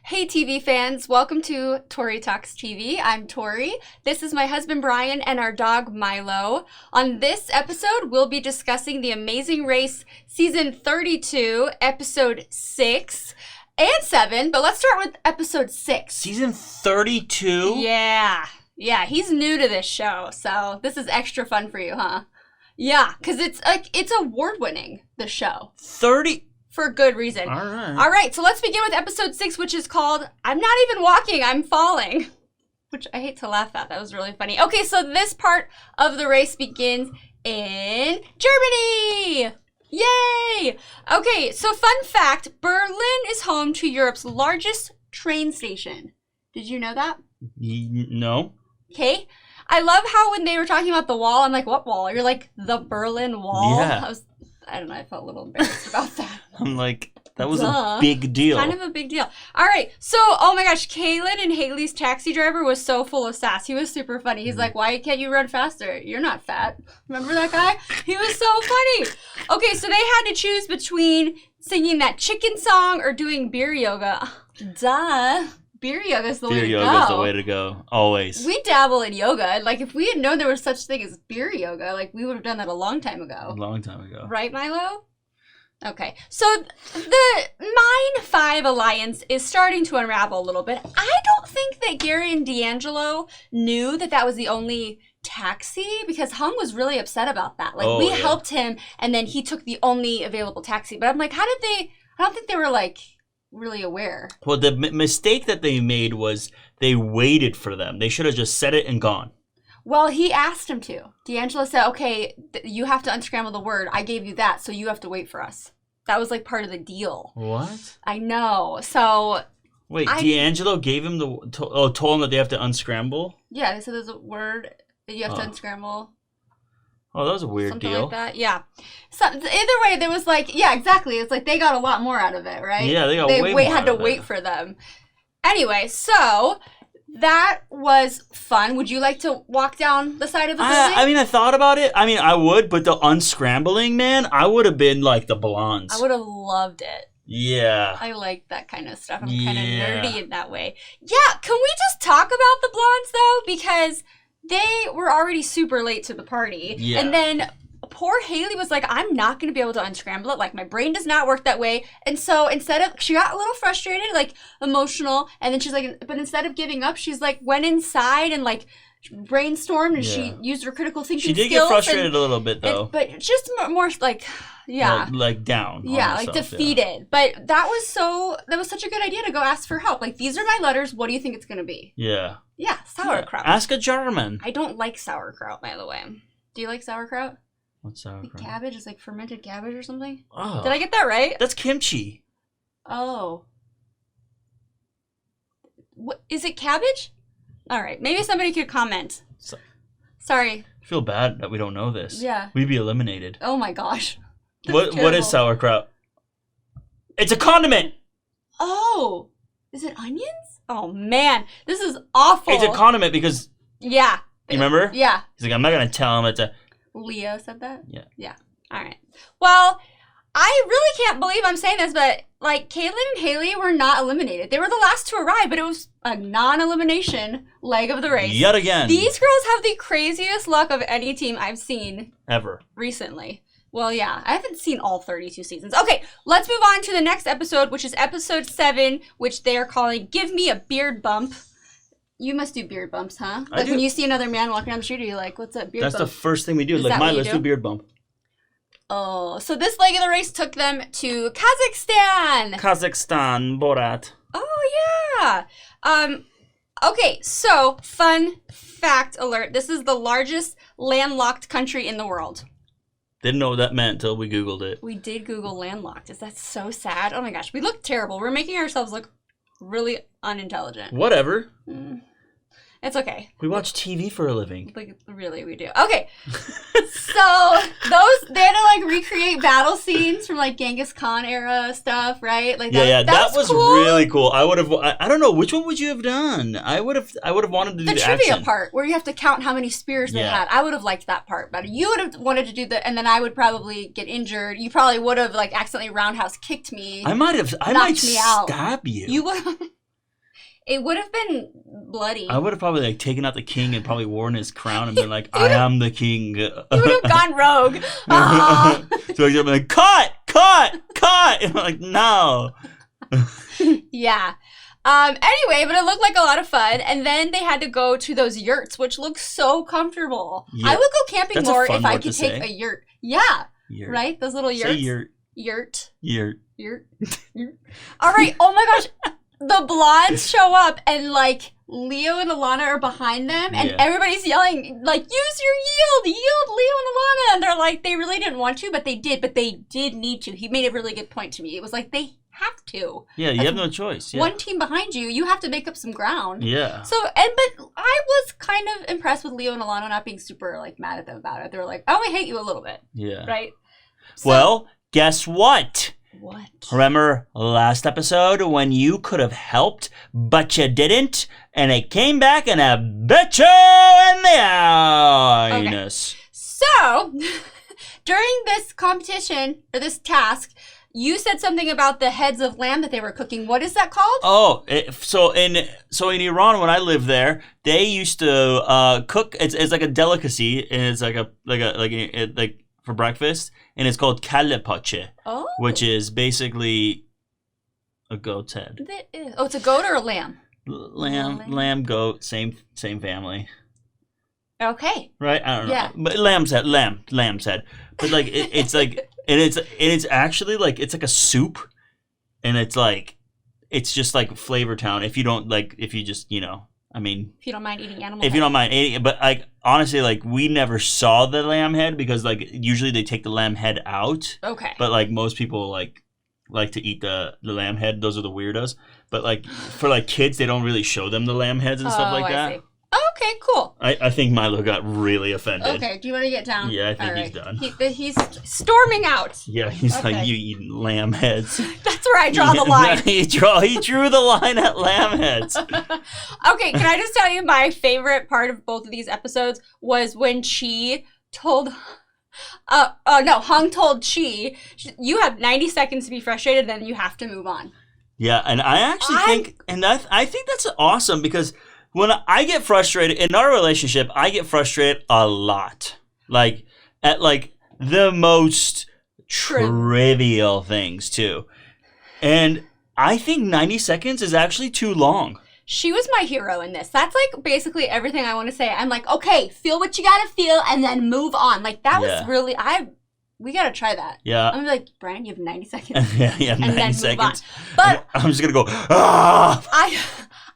Hey TV fans, welcome to Tori Talks TV. I'm Tori. This is my husband Brian and our dog Milo. On this episode, we'll be discussing The Amazing Race Season 32, Episode 6 and 7, but let's start with Episode 6. Season 32? Yeah, he's new to this show, so this is extra fun for you, huh? Yeah, because it's award-winning, the show. 30? For good reason. All right, so let's begin with episode 6, which is called I'm Not Even Walking, I'm Falling. Which I hate to laugh at. That was really funny. Okay, so this part of the race begins in Germany. Yay! Okay, so fun fact, Berlin is home to Europe's largest train station. Did you know that? No. Okay. I love how when they were talking about the wall, I'm like, what wall? You're like, the Berlin Wall? Yeah. I don't know, I felt a little embarrassed about that. I'm like, that was a big deal. Kind of a big deal. All right, so, oh my gosh, Kaylin and Haley's taxi driver was so full of sass. He was super funny. He's like, why can't you run faster? You're not fat. Remember that guy? He was so funny. Okay, so they had to choose between singing that chicken song or doing beer yoga. Duh. Beer yoga is the way to go. Beer yoga is the way to go. Always. We dabble in yoga. Like, if we had known there was such thing as beer yoga, like, we would have done that a long time ago. A long time ago. Right, Milo? Okay. So, the Mine 5 alliance is starting to unravel a little bit. I don't think that Gary and D'Angelo knew that that was the only taxi, because Hung was really upset about that. Like, we helped him, and then he took the only available taxi. But I'm like, how did they... I don't think they were, like... really aware. Well, the mistake that they made was they waited for them. They should have just said it and gone. Well, he asked him to. D'Angelo said, okay, you have to unscramble the word. I gave you that, so you have to wait for us. That was like part of the deal. What? I know. So... Wait, D'Angelo gave him told him that they have to unscramble? Yeah, they said there's a word that you have to unscramble. Oh, that was a weird Something deal. Like that, yeah. So either way, there was like, yeah, exactly. It's like they got a lot more out of it, right? Yeah, they got way more. They had to wait for them. Anyway, so that was fun. Would you like to walk down the side of the building? I mean, I thought about it. I mean, I would, but the unscrambling, man, I would have been like the blondes. I would have loved it. Yeah. I like that kind of stuff. I'm kind of nerdy in that way. Yeah, can we just talk about the blondes though? Because they were already super late to the party. Yeah. And then poor Haley was like, I'm not going to be able to unscramble it. Like, my brain does not work that way. And so she got a little frustrated, like emotional. And then she's like, but instead of giving up, she's like, went inside and like brainstormed and she used her critical thinking skills. She did get frustrated a little bit though. But just more like, yeah. Like down. Yeah, like defeated. Yeah. But that was such a good idea to go ask for help. Like, these are my letters. What do you think it's going to be? Yeah. Yeah, sauerkraut. Ask a German. I don't like sauerkraut, by the way. Do you like sauerkraut? What's sauerkraut? Like cabbage? It's like fermented cabbage or something? Oh. Did I get that right? That's kimchi. Oh. What, is it cabbage? All right. Maybe somebody could comment. Sorry. I feel bad that we don't know this. Yeah. We'd be eliminated. Oh my gosh. What is sauerkraut? It's a condiment. Oh. Is it onions? Oh, man. This is awful. It's a condiment because... Yeah. You remember? Yeah. He's like, I'm not going to tell him it's a... Leo said that? Yeah. Yeah. All right. Well, I really can't believe I'm saying this, but, like, Caitlin and Haley were not eliminated. They were the last to arrive, but it was a non-elimination leg of the race. Yet again. These girls have the craziest luck of any team I've seen. Ever. Recently. Well, yeah, I haven't seen all 32 seasons. Okay, let's move on to the next episode, which is episode 7, which they are calling Give Me a Beard Bump. You must do beard bumps, huh? Like when you see another man walking down the street, you're like, what's up, beard bump? That's the first thing we do. Like, Milo, let's do beard bump. Oh, so this leg of the race took them to Kazakhstan. Kazakhstan, Borat. Oh, yeah. Okay, so fun fact alert. This is the largest landlocked country in the world. Didn't know what that meant until we Googled it. We did Google landlocked. Is that so sad? Oh my gosh, we look terrible. We're making ourselves look really unintelligent. Whatever. It's okay. We watch TV for a living. Like, really, we do. Okay. So, they had to, like, recreate battle scenes from, like, Genghis Khan era stuff, right? Like, that was cool. really cool. I don't know, which one would you have done? I would have wanted to do the trivia action part, where you have to count how many spears they had. I would have liked that part better. You would have wanted to do and then I would probably get injured. You probably would have, like, accidentally roundhouse kicked me. I might stab you. You would have. It would have been bloody. I would have probably like taken out the king and probably worn his crown and been like, I am the king. You would have gone rogue. So I'd be like, cut! And I'm like, no. Yeah. Anyway, but it looked like a lot of fun. And then they had to go to those yurts, which look so comfortable. Yeah. I would go camping more if I could take a yurt. Yeah. Yurt. Right? Those little yurts. Say yurt. Yurt. All right. Oh my gosh. The blondes show up and like Leo and Alana are behind them and everybody's yelling like, use your yield, Leo and Alana. And they're like, they really didn't want to, but they did need to. He made a really good point to me. It was like, they have to. Yeah, you have no choice. Yeah. One team behind you, you have to make up some ground. Yeah. So, but I was kind of impressed with Leo and Alana not being super like mad at them about it. They were like, I only hate you a little bit. Yeah. Right? So, well, guess what? What? Remember last episode when you could have helped, but you didn't, and it came back and it bit you in the anus. Okay. So, during this competition, or this task, you said something about the heads of lamb that they were cooking. What is that called? Oh, so in Iran when I lived there, they used to cook. It's like a delicacy, and it's like for breakfast, and it's called kalle pache, which is basically a goat's head. Oh, it's a goat or a lamb? Lamb, goat, same family. Okay. Right? I don't know. Yeah. But lamb's head. But like it's like and it's actually like it's like a soup, and it's just like Flavor Town if you just I mean, if you don't mind eating animal. If you don't mind eating, but like honestly, like we never saw the lamb head because like usually they take the lamb head out. Okay. But like most people like to eat the lamb head. Those are the weirdos. But like for like kids, they don't really show them the lamb heads and stuff like that. See. Okay, cool. I think Milo got really offended. Okay, do you want to get down? Yeah, I think he's done. He's storming out. Yeah, he's like, you eating lamb heads. That's where I draw the line. He drew the line at lamb heads. Okay, can I just tell you my favorite part of both of these episodes was when Hung told Chi, you have 90 seconds to be frustrated, then you have to move on. Yeah, and I actually think that's awesome because when I get frustrated in our relationship, I get frustrated a lot, like at like the most trivial things too, and I think 90 seconds is actually too long. She was my hero in this. That's like basically everything I want to say. I'm like, okay, feel what you gotta feel, and then move on. Like that was really we gotta try that. Yeah. I'm gonna be like, Brian, you have 90 seconds. Yeah, 90 seconds. But I'm just gonna go. Ah!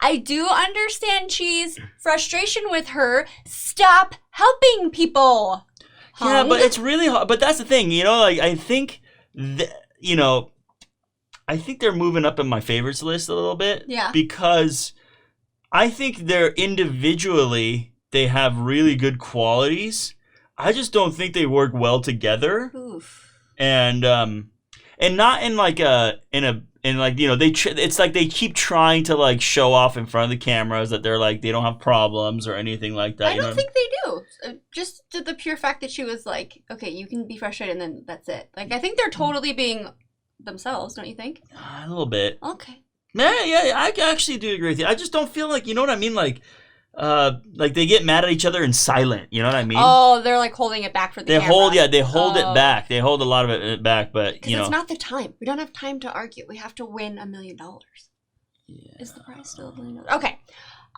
I do understand Chi's frustration with her. Stop helping people. Yeah, but it's really hard. But that's the thing, like I think, I think they're moving up in my favorites list a little bit. Yeah. Because I think individually, they have really good qualities. I just don't think they work well together. Oof. And not in like it's like they keep trying to like show off in front of the cameras that they're like they don't have problems or anything like that. I don't think they do. Just the pure fact that she was like, okay, you can be frustrated and then that's it. Like I think they're totally being themselves, don't you think? A little bit. Okay. Yeah, I actually do agree with you. I just don't feel like, you know what I mean? Like they get mad at each other in silent. You know what I mean? Oh, they're like holding it back for the camera. They hold it back. They hold a lot of it back, but it's not the time. We don't have time to argue. We have to win $1 million. Yeah. Is the prize still $1 million? Okay.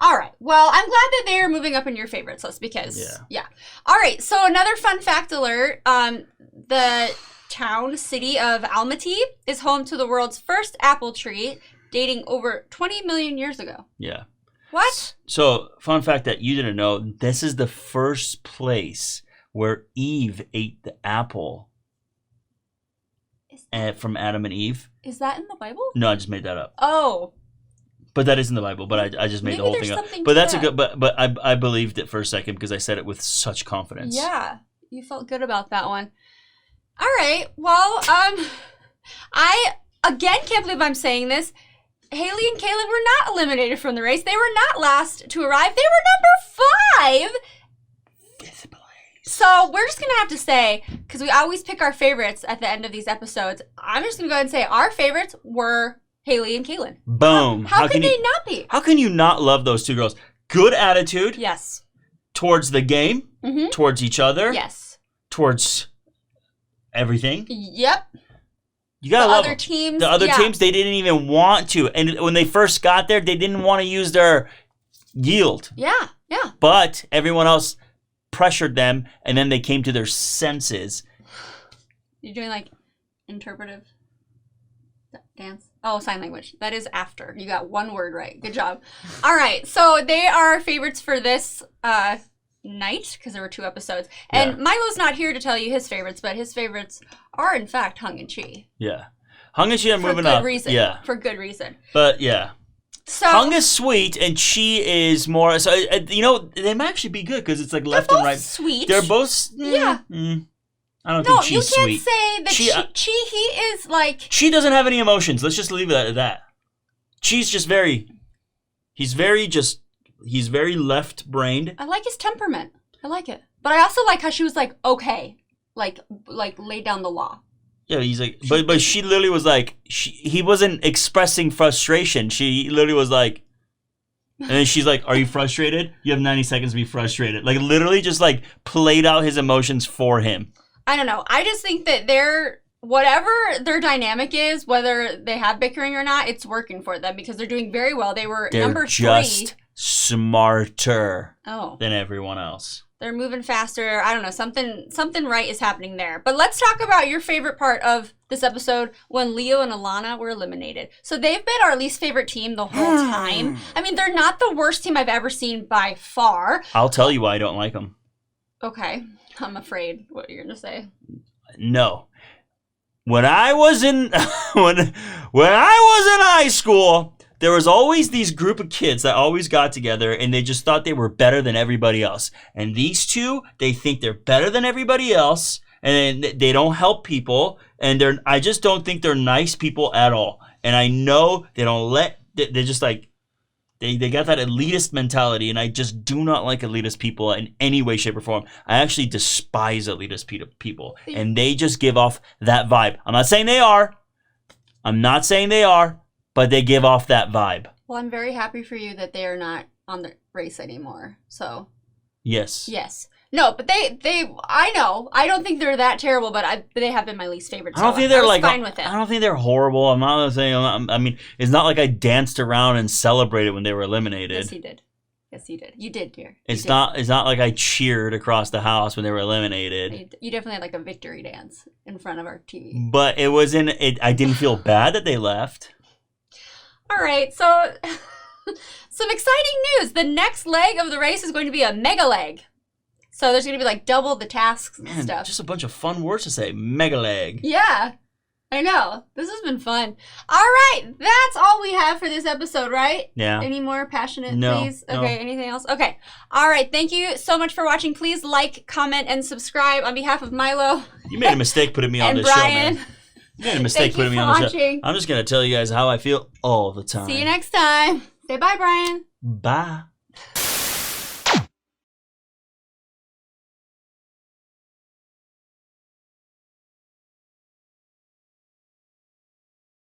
All right. Well, I'm glad that they're moving up in your favorites list because yeah. All right. So another fun fact alert. The city of Almaty is home to the world's first apple tree, dating over 20 million years ago. Yeah. What? So, fun fact that you didn't know, this is the first place where Eve ate the apple from Adam and Eve. Is that in the Bible? No, I just made that up. Oh. But that isn't the Bible. But I just made the whole thing up. But that's a good. But I believed it for a second because I said it with such confidence. Yeah, you felt good about that one. All right. Well, I again can't believe I'm saying this. Haley and Kaylin were not eliminated from the race. They were not last to arrive. They were number 5. So we're just going to have to say, because we always pick our favorites at the end of these episodes, I'm just going to go ahead and say our favorites were Haley and Kaylin. Boom. How can they not be? How can you not love those 2 girls? Good attitude. Yes. Towards the game. Mm-hmm. Towards each other. Yes. Towards everything. Yep. You gotta love them. Teams. The other teams, they didn't even want to. And when they first got there, they didn't want to use their yield. Yeah. But everyone else pressured them, and then they came to their senses. You're doing like interpretive dance? Oh, sign language. That is after. You got one word right. Good job. All right. So they are favorites for this night because there were 2 episodes. And Milo's not here to tell you his favorites, but his favorites are in fact Hung and Chi. Yeah. Hung and Chi are moving up. For good reason. Yeah. For good reason. But yeah. So, Hung is sweet and Chi is more. So they might actually be good because it's like left and right. Sweet. They're both. Yeah. I don't think Chi's sweet. No, you can't say that Chi. He is like. Chi doesn't have any emotions. Let's just leave it at that. Chi's just very. He's very left-brained. I like his temperament. I like it, but I also like how she was like okay, like lay down the law. Yeah, he's like, but she literally was like, he wasn't expressing frustration. She literally was like, and then she's like, "Are you frustrated? You have 90 seconds to be frustrated." Like literally, just like played out his emotions for him. I don't know. I just think that whatever their dynamic is, whether they have bickering or not, it's working for them because they're doing very well. They're number 3. Just smarter than everyone else. They're moving faster. I don't know. Something right is happening there. But let's talk about your favorite part of this episode when Leo and Alana were eliminated. So they've been our least favorite team the whole time. I mean, they're not the worst team I've ever seen by far. I'll tell you why I don't like them. Okay. I'm afraid what you're going to say. No. When I was in when I was in high school, there was always these group of kids that always got together and they just thought they were better than everybody else. And these 2, they think they're better than everybody else and they don't help people and I just don't think they're nice people at all. And I know they're just like they got that elitist mentality and I just do not like elitist people in any way, shape, or form. I actually despise elitist people and they just give off that vibe. I'm not saying they are, but they give off that vibe. Well, I'm very happy for you that they are not on the race anymore. So. Yes. No, but I know. I don't think they're that terrible, but they have been my least favorite. So I don't think they're fine with it. I don't think they're horrible. I'm not saying. I mean, it's not like I danced around and celebrated when they were eliminated. Yes, you did. You did, dear. It's not like I cheered across the house when they were eliminated. You definitely had like a victory dance in front of our TV. But it wasn't. I didn't feel bad that they left. All right, so some exciting news. The next leg of the race is going to be a mega leg. So there's going to be like double the tasks and stuff. Just a bunch of fun words to say. Mega leg. Yeah, I know. This has been fun. All right, that's all we have for this episode, right? Yeah. Any more passionate, no, please? No. Okay, anything else? Okay. All right, thank you so much for watching. Please like, comment, and subscribe on behalf of Milo. You made a mistake putting me on this Brian. show, man. You made a mistake putting me on the show. I'm just going to tell you guys how I feel all the time. See you next time. Say bye, Brian. Bye.